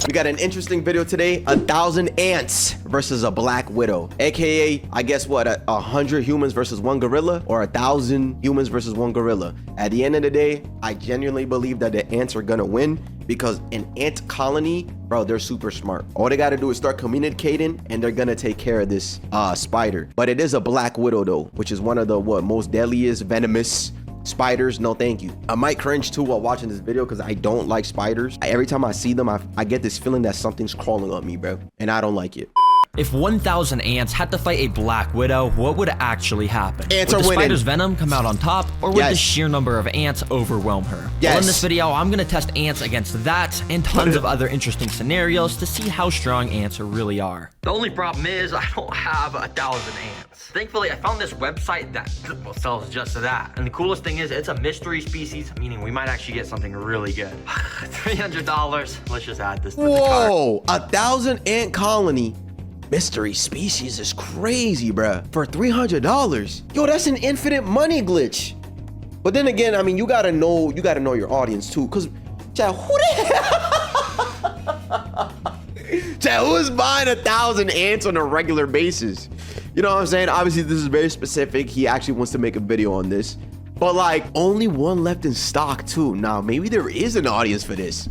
We got an interesting video today. 1,000 ants versus a black widow, aka I guess what, 100 humans versus one gorilla, or 1,000 humans versus one gorilla. At the end of the day, I genuinely believe that the ants are gonna win, because an ant colony, bro, they're super smart. All they gotta do is start communicating and they're gonna take care of this spider. But it is a black widow though, which is one of the most deadliest venomous spiders. No thank you. I might cringe too while watching this video because I don't like spiders. Every time I see them, I get this feeling that something's crawling on me, bro, and I don't like it. If 1,000 ants had to fight a black widow, what would actually happen? Ants would are the winning. spider's venom come out on top, or would the sheer number of ants overwhelm her? Yes. Well, in this video, I'm gonna test ants against that and tons of other interesting scenarios to see how strong ants really are. The only problem is I don't have 1,000 ants. Thankfully, I found this website that sells just that. And the coolest thing is it's a mystery species, meaning we might actually get something really good. $300. Let's just add this to the cart. Whoa, 1,000 ant colony. Mystery species is crazy, bruh. For $300. Yo, that's an infinite money glitch. But then again, I mean, you gotta know your audience too. Cause chat, who the hell? Chat, who is buying 1,000 ants on a regular basis? You know what I'm saying? Obviously, this is very specific. He actually wants to make a video on this. But like, only one left in stock too. Now, maybe there is an audience for this.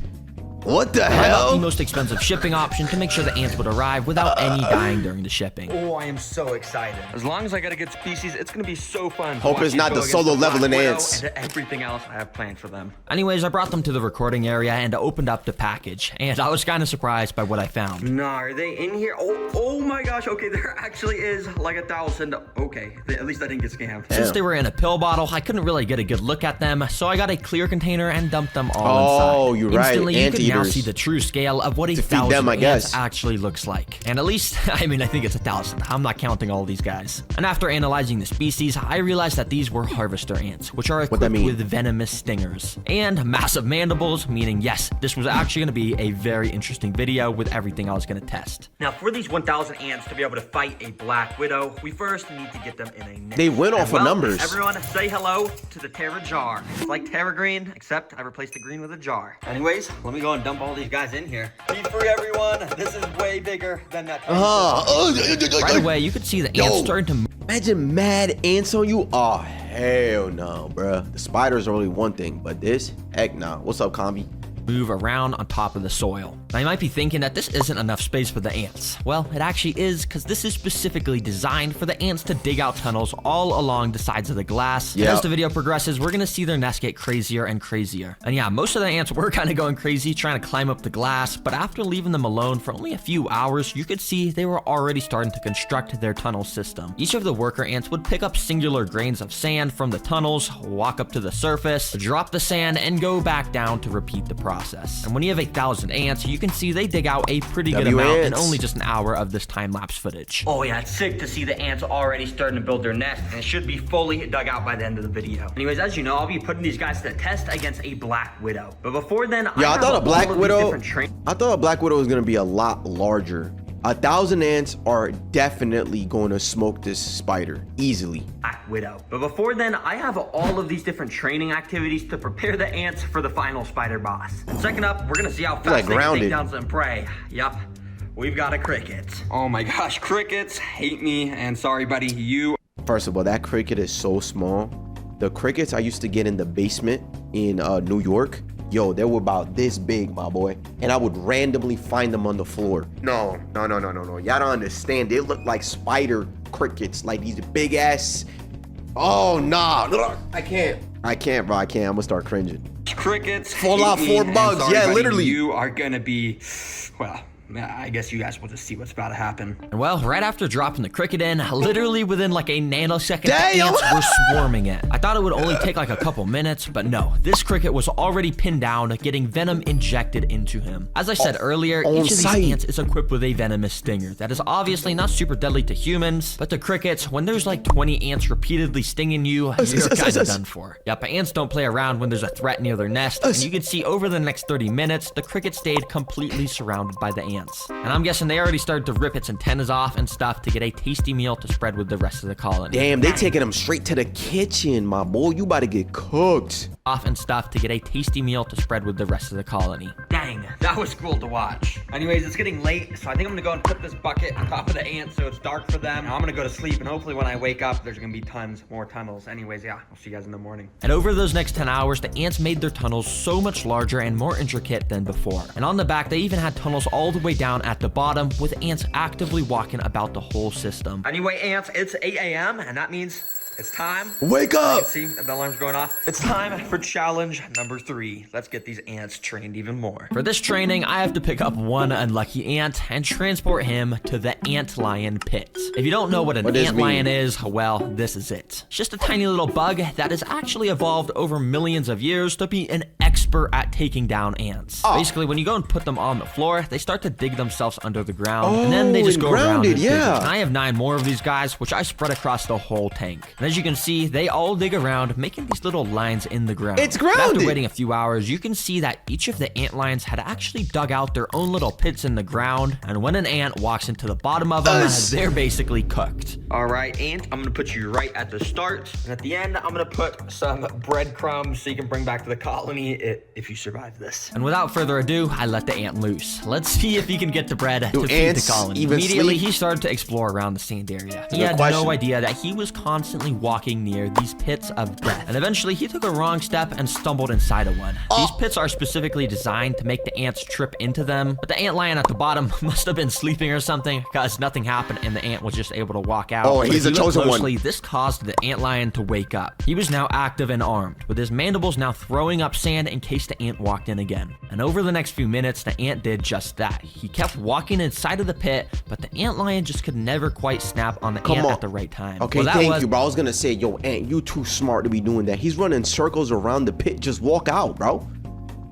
What the I hell? got the most expensive shipping option to make sure the ants would arrive without any dying during the shipping. Oh, I am so excited. As long as I get a good species, it's gonna be so fun. Hope it's not the solo leveling ants. And everything else I have planned for them. Anyways, I brought them to the recording area and opened up the package, and I was kind of surprised by what I found. Nah, are they in here? Oh my gosh, okay, there actually is like 1,000. Okay, at least I didn't get scammed. Since they were in a pill bottle, I couldn't really get a good look at them, so I got a clear container and dumped them all inside. Oh, you're right. Instantly, you can now Anteaters. see the true scale of what a To feed 1,000 them, I ants guess. actually looks like. And at least, I mean, I think it's 1,000. I'm not counting all these guys. And after analyzing the species, I realized that these were harvester ants, which are equipped with venomous stingers and massive mandibles, meaning yes, this was actually going to be a very interesting video with everything I was going to test. Now, for these 1,000 ants to be able to fight a black widow, we first need to get them in a nest. They went off of numbers. Everyone say hello to the Terra jar. It's like TerraGreen, except I replaced the green with a jar. Anyways, let me go and dump all these guys in here. Be free, everyone. This is way bigger than that. Right away, you could see the ants starting to move. Imagine mad ants on you. Oh, hell no, bruh. The spiders are only one thing, but this, heck no. What's up, Combi? Move around on top of the soil. Now you might be thinking that this isn't enough space for the ants. Well, it actually is, because this is specifically designed for the ants to dig out tunnels all along the sides of the glass. And as the video progresses, we're gonna see their nest get crazier and crazier. And yeah, most of the ants were kind of going crazy trying to climb up the glass, but after leaving them alone for only a few hours, you could see they were already starting to construct their tunnel system. Each of the worker ants would pick up singular grains of sand from the tunnels, walk up to the surface, drop the sand, and go back down to repeat the process. And when you have 1,000 ants, you can see they dig out a pretty good amount in only just an hour of this time-lapse footage. Oh yeah, it's sick to see the ants already starting to build their nest, and it should be fully dug out by the end of the video. Anyways, as you know, I'll be putting these guys to the test against a black widow. But before then, I thought a black widow was gonna be a lot larger. 1,000 ants are definitely going to smoke this spider easily. Black widow. But before then, I have all of these different training activities to prepare the ants for the final spider boss. And second up, we're gonna see how fast they can take down some prey. Yup, we've got a cricket. Oh my gosh, crickets hate me, and sorry, buddy, you. First of all, that cricket is so small. The crickets I used to get in the basement in New York, yo, they were about this big, my boy. And I would randomly find them on the floor. No. Y'all don't understand. They look like spider crickets, like these big ass. Oh, nah. I can't, bro. I can't. I'm gonna start cringing. Crickets. Fallout 4 bugs. Sorry, yeah, buddy, literally. You are gonna be, well, I guess you guys will just see what's about to happen. And well, right after dropping the cricket in, literally within like a nanosecond, the ants were swarming it. I thought it would only take like a couple minutes, but no, this cricket was already pinned down, getting venom injected into him. As I said earlier, each of these ants is equipped with a venomous stinger that is obviously not super deadly to humans, but to crickets, when there's like 20 ants repeatedly stinging you, you're kind of done for. Yep, ants don't play around when there's a threat near their nest, and you can see over the next 30 minutes, the cricket stayed completely surrounded by the ants. And I'm guessing they already started to rip its antennas off and stuff to get a tasty meal to spread with the rest of the colony. Damn, they taking them straight to the kitchen, my boy. You about to get cooked. Off and stuff to get a tasty meal to spread with the rest of the colony. Dang, Dang, that was cool to watch. Anyways, it's getting late, so I think I'm gonna go and put this bucket on top of the ants so it's dark for them. Now I'm gonna go to sleep, and hopefully when I wake up, there's gonna be tons more tunnels. Anyways, yeah, I'll see you guys in the morning. And over those next 10 hours, the ants made their tunnels so much larger and more intricate than before. And on the back, they even had tunnels all the way down at the bottom, with ants actively walking about the whole system. Anyway, ants, it's 8 a.m., and that means it's time. Wake up! See, the alarm's going off. It's time for challenge number 3. Let's get these ants trained even more. For this training, I have to pick up one unlucky ant and transport him to the ant lion pit. If you don't know what an ant lion is, well, this is it. It's just a tiny little bug that has actually evolved over millions of years to be an expert at taking down ants. Basically, when you go and put them on the floor, they start to dig themselves under the ground, and then they just go around and dig. And I have 9 more of these guys, which I spread across the whole tank. And as you can see, they all dig around, making these little lines in the ground. It's grounded! And after waiting a few hours, you can see that each of the ant lions had actually dug out their own little pits in the ground, and when an ant walks into the bottom of them, they're basically cooked. All right, ant, I'm gonna put you right at the start, and at the end, I'm gonna put some breadcrumbs so you can bring back to the colony if you survive this. And without further ado, I let the ant loose. Let's see if he can get the bread to feed the colony. Immediately, he started to explore around the sand area. He had no idea that he was constantly walking near these pits of death. And eventually, he took a wrong step and stumbled inside of one. These pits are specifically designed to make the ants trip into them, but the ant lion at the bottom must have been sleeping or something, because nothing happened and the ant was just able to walk out. Oh, he's a chosen one. This caused the ant lion to wake up. He was now active and armed, with his mandibles now throwing up sand in case the ant walked in again. And over the next few minutes, the ant did just that. He kept walking inside of the pit, but the ant lion just could never quite snap on the ant at the right time. Okay, thank you, bro. I was gonna say, yo, ant, you too smart to be doing that. He's running circles around the pit. Just walk out, bro.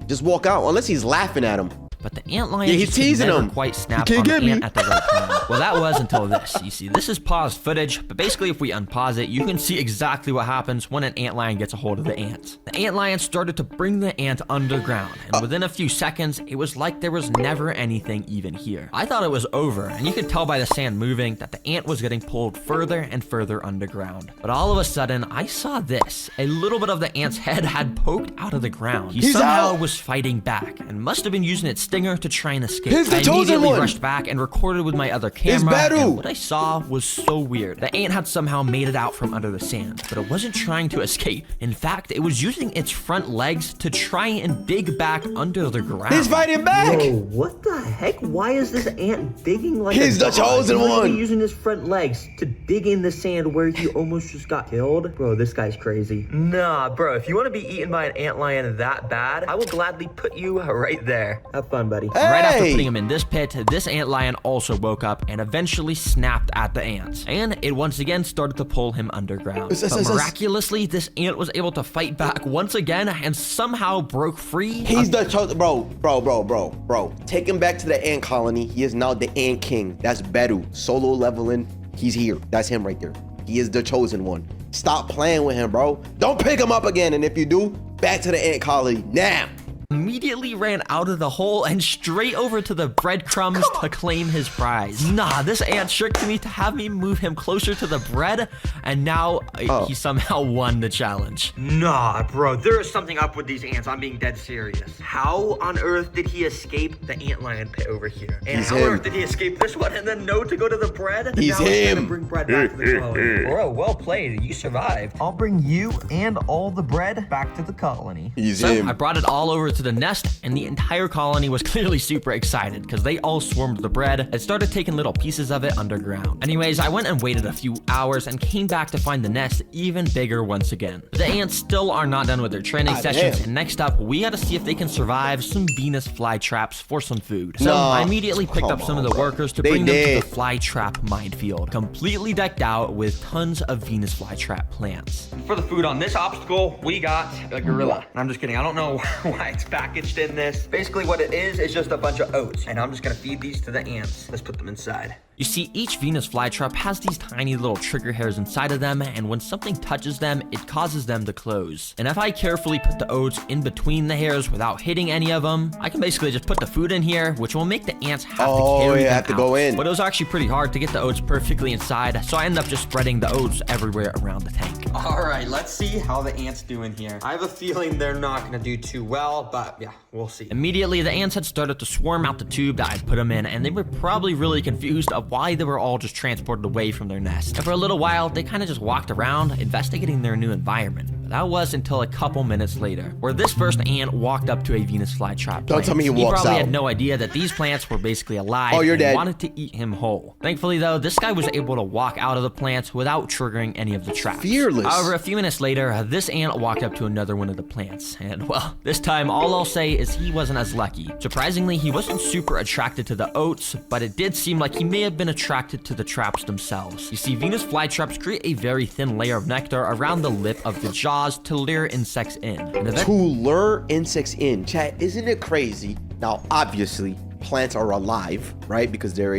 Just walk out, unless he's laughing at him. But the ant lion he's teasing never him. Quite snapped on the ant at the right time. Well, that was until this. You see, this is paused footage, but basically if we unpause it, you can see exactly what happens when an ant lion gets a hold of the ant. The ant lion started to bring the ant underground, and within a few seconds, it was like there was never anything even here. I thought it was over, and you could tell by the sand moving that the ant was getting pulled further and further underground. But all of a sudden, I saw this. A little bit of the ant's head had poked out of the ground. He somehow was fighting back, and must have been using its stinger to try and escape. I immediately rushed back and recorded with my other camera, and what I saw was so weird. The ant had somehow made it out from under the sand, but it wasn't trying to escape. In fact, it was using its front legs to try and dig back under the ground. He's fighting back! Whoa, what the heck? Why is this ant digging like He's the chosen one! He's using his front legs to dig in the sand where he almost just got killed? Bro, this guy's crazy. Nah, bro, if you want to be eaten by an ant lion that bad, I will gladly put you right there. Have fun, buddy. Right after putting him in this pit, this ant lion also woke up and eventually snapped at the ant. And it once again started to pull him underground. But miraculously, this ant was able to fight back once again and somehow broke free. He's the chosen, bro. Take him back to the ant colony. He is now the ant king. That's Beru. Solo leveling. He's here. That's him right there. He is the chosen one. Stop playing with him, bro. Don't pick him up again. And if you do, back to the ant colony now. Immediately ran out of the hole and straight over to the breadcrumbs to claim his prize. Nah, this ant tricked me to have me move him closer to the bread, and now he somehow won the challenge. Nah, bro, there is something up with these ants. I'm being dead serious. How on earth did he escape the ant lion pit over here? And how on earth did he escape this one and then know to go to the bread? He's him. Bring bread back to the colony. Bro, well played. You survived. I'll bring you and all the bread back to the colony. He's him. I brought it all over to the nest, and the entire colony was clearly super excited because they all swarmed the bread and started taking little pieces of it underground. Anyways, I went and waited a few hours and came back to find the nest even bigger once again. The ants still are not done with their training sessions, and next up, we gotta see if they can survive some Venus flytraps for some food. So I immediately picked up some of the workers to bring them to the flytrap minefield, completely decked out with tons of Venus flytrap plants. For the food on this obstacle, we got a gorilla. I'm just kidding. I don't know why it's packaged in this. Basically what it is just a bunch of oats, and I'm just gonna feed these to the ants. Let's put them inside. You see, each Venus flytrap has these tiny little trigger hairs inside of them, and when something touches them, it causes them to close. And if I carefully put the oats in between the hairs without hitting any of them, I can basically just put the food in here, which will make the ants have to carry them out. Go in. But it was actually pretty hard to get the oats perfectly inside, so I ended up just spreading the oats everywhere around the tank. All right, let's see how the ants do in here. I have a feeling they're not gonna do too well, but yeah, we'll see. Immediately, the ants had started to swarm out the tube that I'd put them in, and they were probably really confused of why they were all just transported away from their nest. And for a little while, they kind of just walked around, investigating their new environment. But that was until a couple minutes later, where this first ant walked up to a Venus flytrap. Don't tell me he walks out. He probably had no idea that these plants were basically alive. Oh, you're and dead. Wanted to eat him whole. Thankfully, though, this guy was able to walk out of the plants without triggering any of the traps. Fearless. However, a few minutes later, this ant walked up to another one of the plants, and well, this time all I'll say is he wasn't as lucky. Surprisingly, he wasn't super attracted to the oats, but it did seem like he may have been attracted to the traps themselves. You see, Venus flytraps create a very thin layer of nectar around the lip of the jaws to lure insects in. To lure insects in. Chat, isn't it crazy? Now, obviously, plants are alive, right? Because they're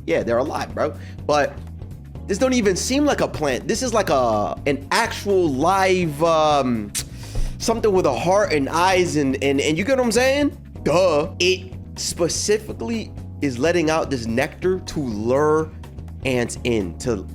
they're alive, bro. But this don't even seem like a plant. This is like an actual live something with a heart and eyes and you get what I'm saying? Duh. It specifically is letting out this nectar to lure ants in to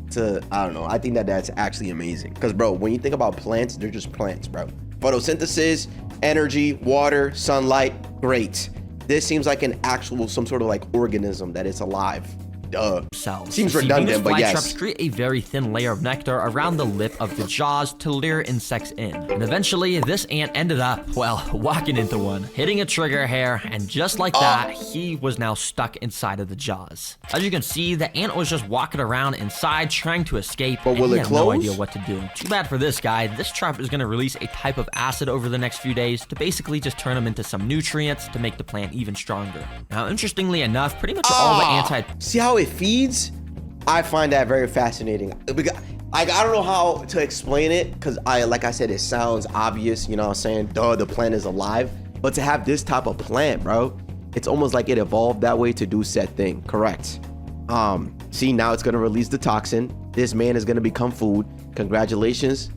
I don't know. I think that's actually amazing. Because bro, when you think about plants, they're just plants, bro. Photosynthesis, energy, water, sunlight, great. This seems like an actual some sort of like organism that is alive. Duh. Cells. Seems redundant, but yes. Flytraps create a very thin layer of nectar around the lip of the jaws to lure insects in. And eventually, this ant ended up, well, walking into one, hitting a trigger hair, and just like that, he was now stuck inside of the jaws. As you can see, the ant was just walking around inside trying to escape, but will he it had no close? idea what to do. Too bad for this guy. This trap is going to release a type of acid over the next few days to basically just turn him into some nutrients to make the plant even stronger. Now, interestingly enough, pretty much all the ants had... See how it feeds? I find that very fascinating. Because I don't know how to explain it because like I said, it sounds obvious, you know what I'm saying? Duh, the plant is alive. But to have this type of plant, bro, it's almost like it evolved that way to do said thing. Correct. See, now it's gonna release the toxin. This man is gonna become food. Congratulations.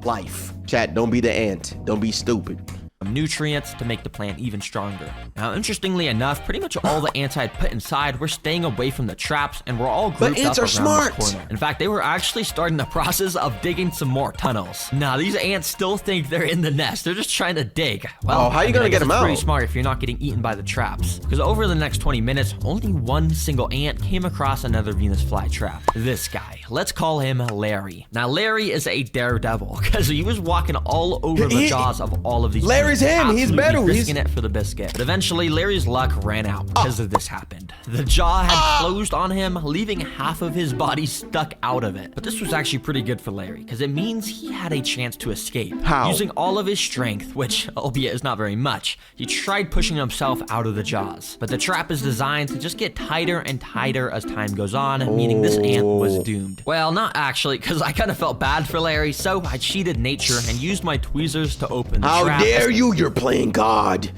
Life. Chat, don't be the ant. Don't be stupid. Nutrients to make the plant even stronger. Now, interestingly enough, pretty much all the ants I had put inside were staying away from the traps and were all grouped ants up are around smart. this corner. In fact, they were actually starting the process of digging some more tunnels. Now, these ants still think they're in the nest. They're just trying to dig. Well, how are you gonna get them out? Pretty smart if you're not getting eaten by the traps. Because over the next 20 minutes, only one single ant came across another Venus flytrap. This guy. Let's call him Larry. Now, Larry is a daredevil because he was walking all over the jaws of all of these. Larry's him. He's better. He's risking it for the biscuit. But eventually, Larry's luck ran out because of this happened. The jaw had closed on him, leaving half of his body stuck out of it. But this was actually pretty good for Larry because it means he had a chance to escape. How? Using all of his strength, which, albeit is not very much, he tried pushing himself out of the jaws. But the trap is designed to just get tighter and tighter as time goes on, meaning this ant was doomed. Well, not actually, because I kind of felt bad for Larry, so I cheated nature and used my tweezers to open the trap. How dare you? You're playing God.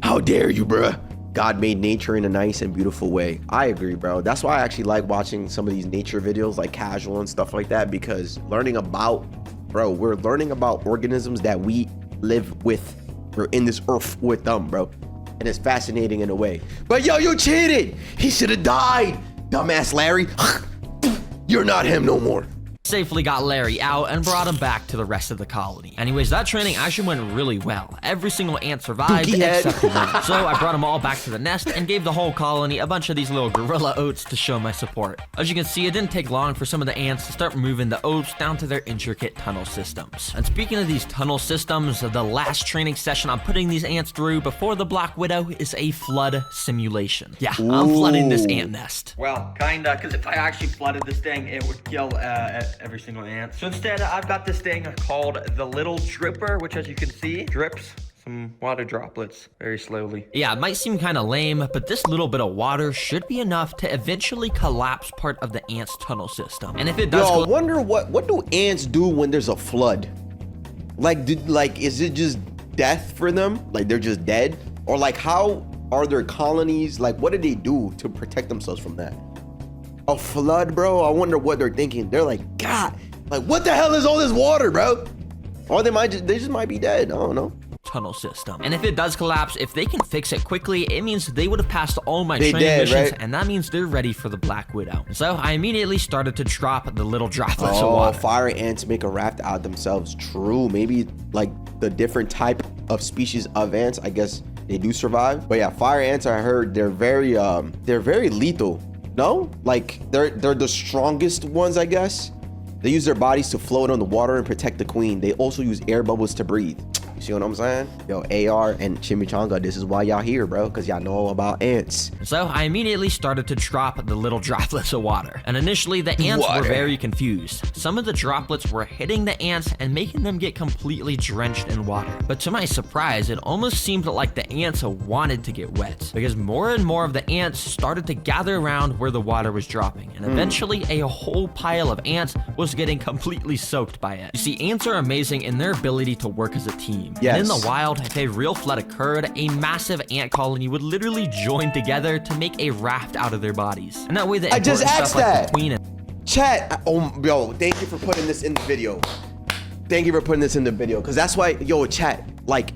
How dare you, bruh? God made nature in a nice and beautiful way. I agree, bro. That's why I actually like watching some of these nature videos, like casual and stuff like that, because we're learning about organisms that we live with. We're in this earth with them, bro. And it's fascinating in a way. But yo, you cheated. He should have died. Dumbass Larry. You're not him no more. Safely got Larry out and brought him back to the rest of the colony. Anyways, that training actually went really well. Every single ant survived except one. So I brought them all back to the nest and gave the whole colony a bunch of these little gorilla oats to show my support. As you can see, it didn't take long for some of the ants to start moving the oats down to their intricate tunnel systems. And speaking of these tunnel systems, the last training session I'm putting these ants through before the Black Widow is a flood simulation. Yeah, I'm flooding this ant nest. Well, kinda, because if I actually flooded this thing, it would kill every single ant. So instead, I've got this thing called the Little Dripper, which as you can see, drips some water droplets very slowly. Yeah, it might seem kind of lame, but this little bit of water should be enough to eventually collapse part of the ants' tunnel system. And if it does, I wonder what do ants do when there's a flood? Like, is it just death for them? Like they're just dead? Or like how are their colonies? Like what do they do to protect themselves from that? A flood, bro? I wonder what they're thinking. They're like, God, like what the hell is all this water, bro? Or they just might be dead. I don't know. Tunnel system. And if it does collapse, if they can fix it quickly, it means they would have passed all my training missions, right? and that means they're ready for the Black Widow. So I immediately started to drop the little droplets of water. Fire ants make a raft out themselves. True. Maybe like the different type of species of ants, I guess they do survive. But yeah, fire ants, I heard they're very lethal. No? Like they're the strongest ones, I guess. They use their bodies to float on the water and protect the queen. They also use air bubbles to breathe. You see what I'm saying? Yo, AR and Chimichanga, this is why y'all here, bro, because y'all know about ants. So I immediately started to drop the little droplets of water. And initially, the ants were very confused. Some of the droplets were hitting the ants and making them get completely drenched in water. But to my surprise, it almost seemed like the ants wanted to get wet, because more and more of the ants started to gather around where the water was dropping. And eventually, a whole pile of ants was getting completely soaked by it. You see, ants are amazing in their ability to work as a team. Yes. And in the wild, if a real flood occurred, a massive ant colony would literally join together to make a raft out of their bodies. And that way, the important stuff like the queen and Chat, yo, thank you for putting this in the video. Thank you for putting this in the video, because that's why, yo, chat, like,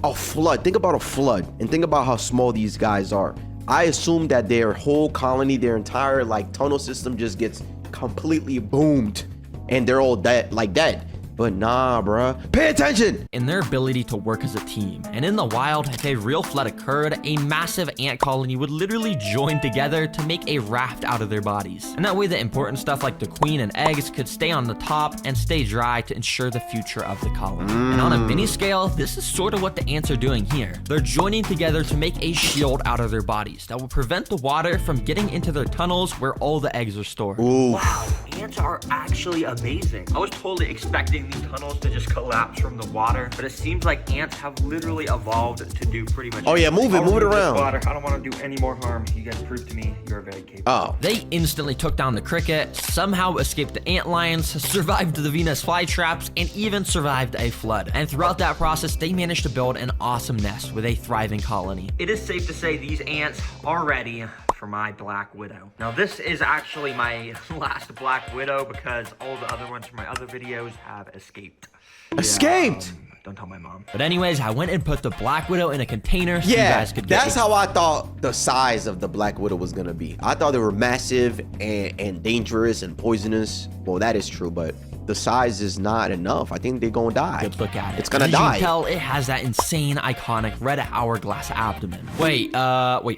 a flood. Think about a flood, and think about how small these guys are. I assume that their whole colony, their entire, like, tunnel system just gets completely boomed, and they're all dead, like dead. But nah, bruh. Pay attention! In their ability to work as a team. And in the wild, if a real flood occurred, a massive ant colony would literally join together to make a raft out of their bodies. And that way, the important stuff like the queen and eggs could stay on the top and stay dry to ensure the future of the colony. And on a mini scale, this is sort of what the ants are doing here. They're joining together to make a shield out of their bodies that will prevent the water from getting into their tunnels where all the eggs are stored. Ooh. Wow, ants are actually amazing. I was totally expecting these tunnels to just collapse from the water, but it seems like ants have literally evolved to do pretty much Oh yeah, move it around. Water. I don't want to do any more harm. You guys prove to me you're very capable. Oh. They instantly took down the cricket, somehow escaped the ant lions, survived the Venus flytraps, and even survived a flood. And throughout that process, they managed to build an awesome nest with a thriving colony. It is safe to say these ants are ready for my Black Widow. Now this is actually my last Black Widow because all the other ones from my other videos have escaped. Escaped? Don't tell my mom. But anyways, I went and put the Black Widow in a container so you guys could get that's how I thought the size of the Black Widow was gonna be. I thought they were massive and dangerous and poisonous. Well, that is true, but the size is not enough. I think they're gonna die. Good look at it. It's gonna As die. you can tell, it has that insane, iconic red hourglass abdomen. Wait,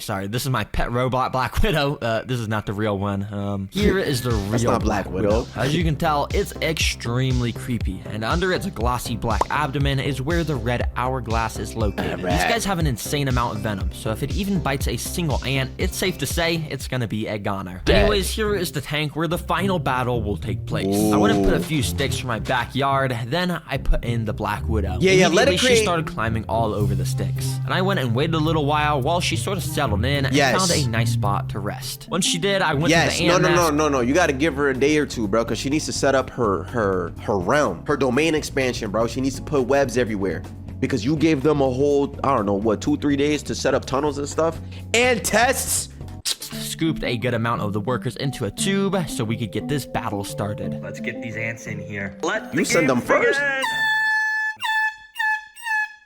sorry. This is my pet robot Black Widow. This is not the real one. Here is the real not Black Widow. As you can tell, it's extremely creepy. And under its glossy black abdomen is where the red hourglass is located. These guys have an insane amount of venom, so if it even bites a single ant, it's safe to say it's gonna be a goner. Anyways, here is the tank where the final battle will take place. Ooh. I went and put a few sticks from my backyard, then I put in the Black Widow. Yeah, let it create. She started climbing all over the sticks, and I went and waited a little while she sort of settled in and found a nice spot to rest. Once she did, I went to the ant nest. No. You gotta give her a day or two, bro, because she needs to set up her realm, her domain expansion, bro. She needs to put webs everywhere. Because you gave them a whole, I don't know, what, 2-3 days to set up tunnels and stuff and tests. Scooped a good amount of the workers into a tube so we could get this battle started. Let's get these ants in here. You send them first?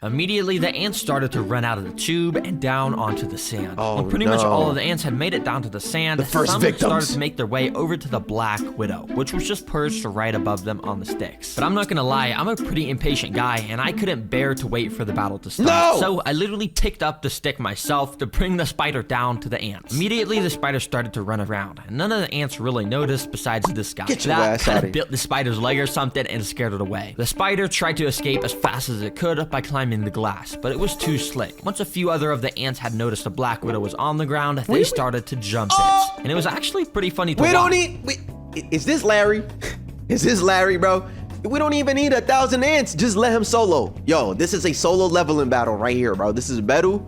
Immediately, the ants started to run out of the tube and down onto the sand. Oh, When pretty much all of the ants had made it down to the sand, some victims started to make their way over to the Black Widow, which was just perched right above them on the sticks. But I'm not gonna lie, I'm a pretty impatient guy, and I couldn't bear to wait for the battle to start. No! So I literally picked up the stick myself to bring the spider down to the ants. Immediately, the spider started to run around, and none of the ants really noticed besides this guy. Get your That ass kind outta of here. bit the spider's leg or something and scared it away. The spider tried to escape as fast as it could by climbing the glass, but it was too slick. Once a few other of the ants had noticed the Black Widow was on the ground, they started to jump it. And it was actually pretty funny to watch. Is this Larry? Is this Larry, bro? We don't even need 1,000 ants. Just let him solo. Yo, this is a solo leveling battle right here, bro. This is Beru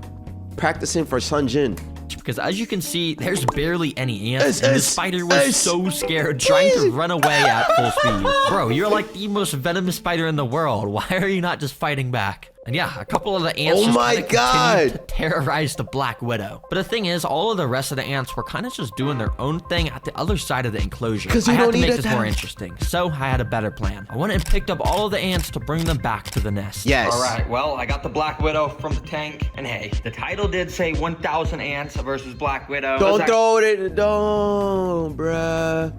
practicing for Sun Jin. Because as you can see, there's barely any ants, and the spider was so scared, trying to run away at full speed. Bro, you're like the most venomous spider in the world. Why are you not just fighting back? And yeah, a couple of the ants Oh just my kinda continued God. to terrorize the Black Widow. But the thing is, all of the rest of the ants were kind of just doing their own thing at the other side of the enclosure. 'Cause you I had don't to need make it this more that- interesting, so I had a better plan. I went and picked up all of the ants to bring them back to the nest. Yes. All right, well, I got the Black Widow from the tank. And hey, the title did say 1,000 ants versus Black Widow. Don't throw it. Don't, bruh.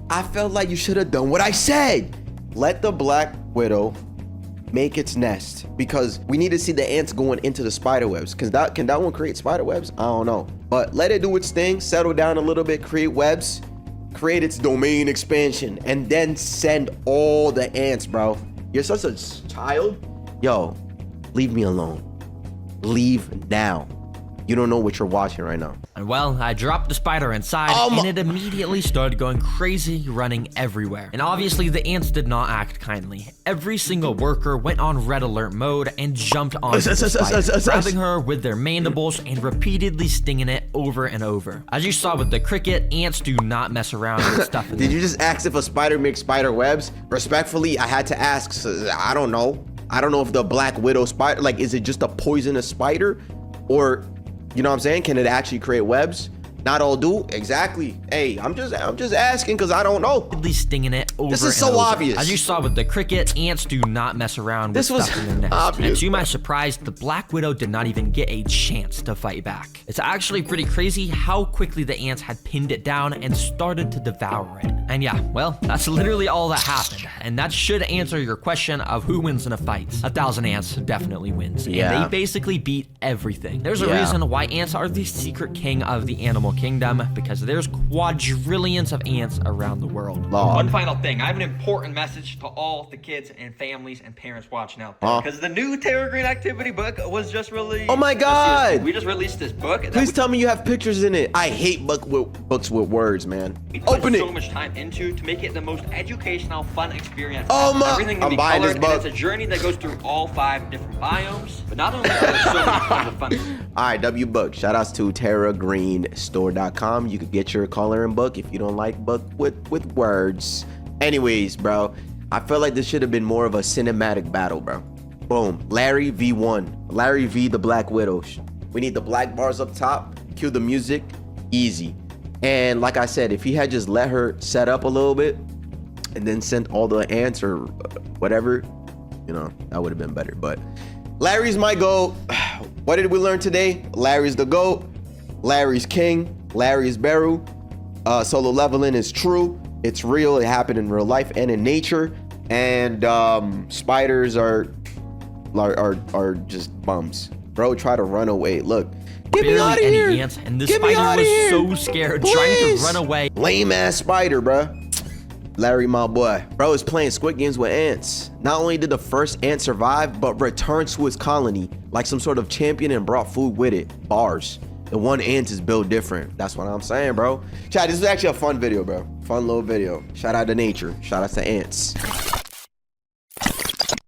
I felt like you should have done what I said. Let the Black Widow make its nest, because we need to see the ants going into the spider webs. Can that one create spider webs? I don't know. But let it do its thing, settle down a little bit, create webs, create its domain expansion, and then send all the ants, bro. You're such a child. Yo, leave me alone. Leave now. You don't know what you're watching right now. And well, I dropped the spider inside, and it immediately started going crazy, running everywhere. And obviously, the ants did not act kindly. Every single worker went on red alert mode and jumped onto the spider, grabbing her with their mandibles and repeatedly stinging it over and over. As you saw with the cricket, ants do not mess around with stuff in Did them. you just ask if a spider makes spider webs? Respectfully, I had to ask. So I don't know. I don't know if the Black Widow spider, like, is it just a poisonous spider? Or, you know what I'm saying? Can it actually create webs? Not all do. Exactly. Hey, I'm just asking because I don't know. Stinging it over This is and so over. obvious. As you saw with the cricket, ants do not mess around with This was stuff in their nest. obvious, And to my bro. surprise, the Black Widow did not even get a chance to fight back. It's actually pretty crazy how quickly the ants had pinned it down and started to devour it. And yeah, well, that's literally all that happened. And that should answer your question of who wins in a fight. 1,000 ants definitely wins. Yeah. And they basically beat everything. There's a Yeah. reason why ants are the secret king of the animal kingdom, because there's quadrillions of ants around the world. One final thing. I have an important message to all the kids and families and parents watching out there. Because the new TerraGreen activity book was just released. Oh my God. We just released this book. that Please we- tell me you have pictures in it. I hate books with words, man. We put Open so it. much time into to make it the most educational, fun experience. Oh my- Everything can I'm be buying this colored, book. and it's a journey that goes through all 5 different biomes. But not only are there so many tons of fun. All right, W Book. Shout outs to TerraGreenStore.com. You could get your coloring book if you don't like book with words. Anyways, bro, I feel like this should have been more of a cinematic battle, bro. Boom. Larry V1. Larry V the Black Widow. We need the black bars up top. Cue the music. Easy. And like I said, if he had just let her set up a little bit and then sent all the ants or whatever, you know, that would have been better. But Larry's my GOAT. What did we learn today? Larry's the GOAT. Larry's king. Larry's Beru. Solo leveling is true. It's real. It happened in real life and in nature. And spiders are just bums. Bro, try to run away. Look. Get me out of Barely here. any ants, and this Get me spider outta was here. so scared, trying to Please. run away. Lame ass spider, bruh. Larry, my boy. Bro is playing Squid Games with ants. Not only did the first ant survive, but returned to his colony like some sort of champion and brought food with it. Bars. The one ant is built different. That's what I'm saying, bro. Chat, this is actually a fun video, bro. Fun little video. Shout out to nature. Shout out to ants.